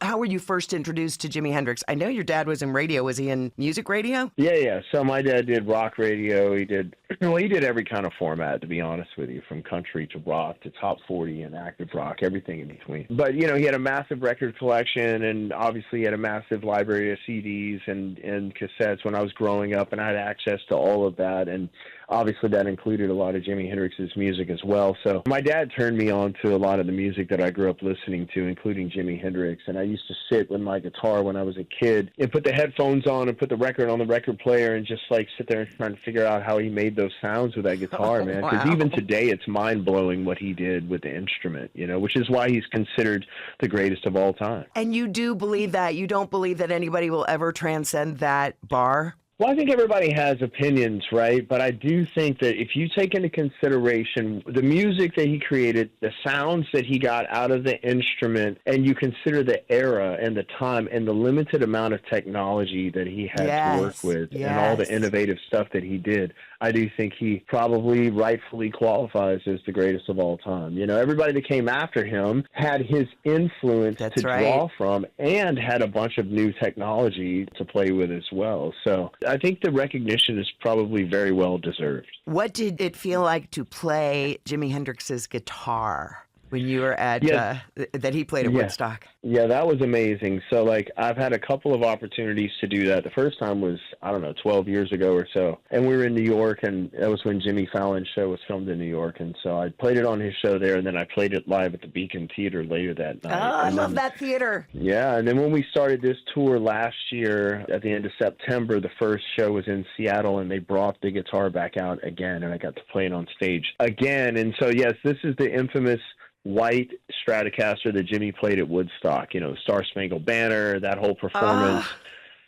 how were you first introduced to Jimi Hendrix? I know your dad was in radio. Was he in music radio? Yeah. So my dad did rock radio. He did, well, he did every kind of format, to be honest with you, from country to rock to top 40 and active rock, everything in between. But, you know, he had a massive record collection, and obviously he had a massive library of CDs and cassettes when I was growing up, and I had access to all of that. And obviously that included a lot of Jimi Hendrix's music as well. So my dad turned me on to a lot of the music that I grew up listening to, including Jimi Hendrix. And I used to sit with my guitar when I was a kid and put the headphones on and put the record on the record player and just like sit there and try to figure out how he made those sounds with that guitar, man. Because even today it's mind-blowing what he did with the instrument, you know, which is why he's considered the greatest of all time. And you do believe that? You don't believe that anybody will ever transcend that bar? Well, I think everybody has opinions, right? But I do think that if you take into consideration the music that he created, the sounds that he got out of the instrument, and you consider the era and the time and the limited amount of technology that he had to work with and all the innovative stuff that he did, I do think he probably rightfully qualifies as the greatest of all time. You know, everybody that came after him had his influence to draw from and had a bunch of new technology to play with as well. So I think the recognition is probably very well deserved. What did it feel like to play Jimi Hendrix's guitar when you were at, that he played at Woodstock? Yeah, that was amazing. So, like, I've had a couple of opportunities to do that. The first time was, 12 years ago or so. And we were in New York, and that was when Jimmy Fallon's show was filmed in New York. And so I played it on his show there, and then I played it live at the Beacon Theater later that night. Oh, I love that theater. Yeah, and then when we started this tour last year, at the end of September, the first show was in Seattle, and they brought the guitar back out again, and I got to play it on stage again. And so, yes, this is the infamous white Stratocaster that Jimmy played at Woodstock, you know, Star Spangled Banner, that whole performance.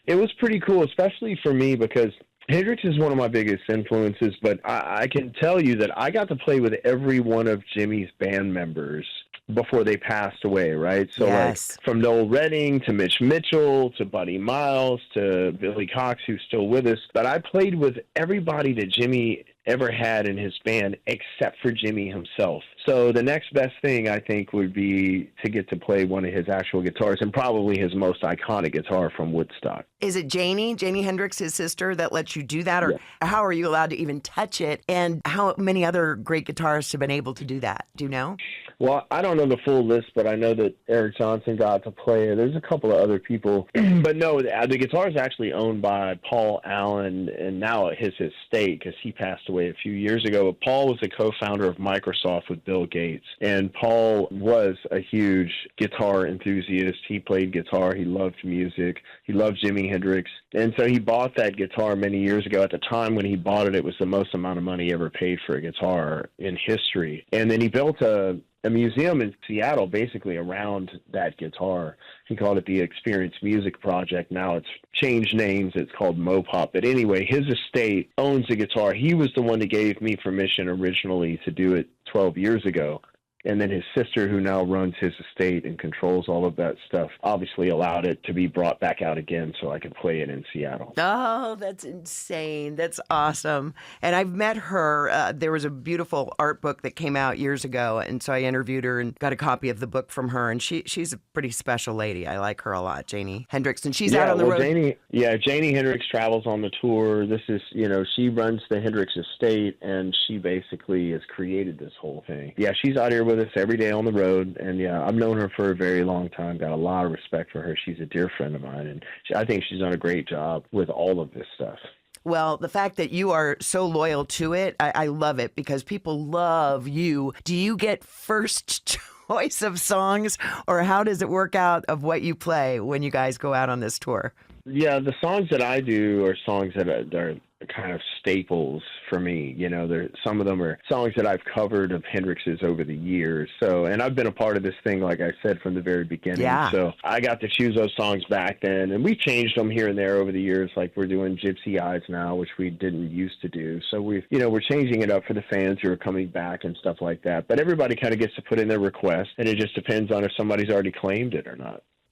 It was pretty cool, especially for me because Hendrix is one of my biggest influences, but I can tell you that I got to play with every one of Jimmy's band members before they passed away, right? So like from Noel Redding to Mitch Mitchell to Buddy Miles to Billy Cox, who's still with us. But I played with everybody that Jimmy ever had in his band except for Jimmy himself. So the next best thing I think would be to get to play one of his actual guitars, and probably his most iconic guitar from Woodstock. Is it Jimi Hendrix, his sister, that lets you do that? Or how are you allowed to even touch it? And how many other great guitarists have been able to do that? Do you know? Well, I don't know the full list, but I know that Eric Johnson got to play it. There's a couple of other people. But no, the guitar is actually owned by Paul Allen, and now his estate, because he passed away a few years ago. But Paul was the co-founder of Microsoft with Bill Gates, and Paul was a huge guitar enthusiast. He played guitar. He loved music. He loved Jimi Hendrix. And so he bought that guitar many years ago. At the time when he bought it, it was the most amount of money he ever paid for a guitar in history. And then he built a museum in Seattle basically around that guitar. He called it the Experience Music Project. Now it's changed names. It's called Mopop. But anyway, his estate owns the guitar. He was the one that gave me permission originally to do it 12 years ago. And then his sister, who now runs his estate and controls all of that stuff, obviously allowed it to be brought back out again so I could play it in Seattle. Oh, that's insane. That's awesome. And I've met her. There was a beautiful art book that came out years ago, and so I interviewed her and got a copy of the book from her. And she's a pretty special lady. I like her a lot, Jimi Hendrix. And she's out on the road. Jimi Hendrix travels on the tour. This is, she runs the Hendrix estate, and she basically has created this whole thing. Yeah, she's out here with us every day on the road, and I've known her for a very long time, got a lot of respect for her. She's a dear friend of mine, and I think she's done a great job with all of this stuff. Well, the fact that you are so loyal to it, I love it because people love you. Do you get first choice of songs, or how does it work out of what you play when you guys go out on this tour? Yeah, the songs that I do are songs that are kind of staples for me. Some of them are songs that I've covered of Hendrix's over the years. So, and I've been a part of this thing, like I said, from the very beginning. Yeah. So I got to choose those songs back then, and we've changed them here and there over the years. Like we're doing Gypsy Eyes now, which we didn't used to do. So we're changing it up for the fans who are coming back and stuff like that. But everybody kind of gets to put in their request, and it just depends on if somebody's already claimed it or not.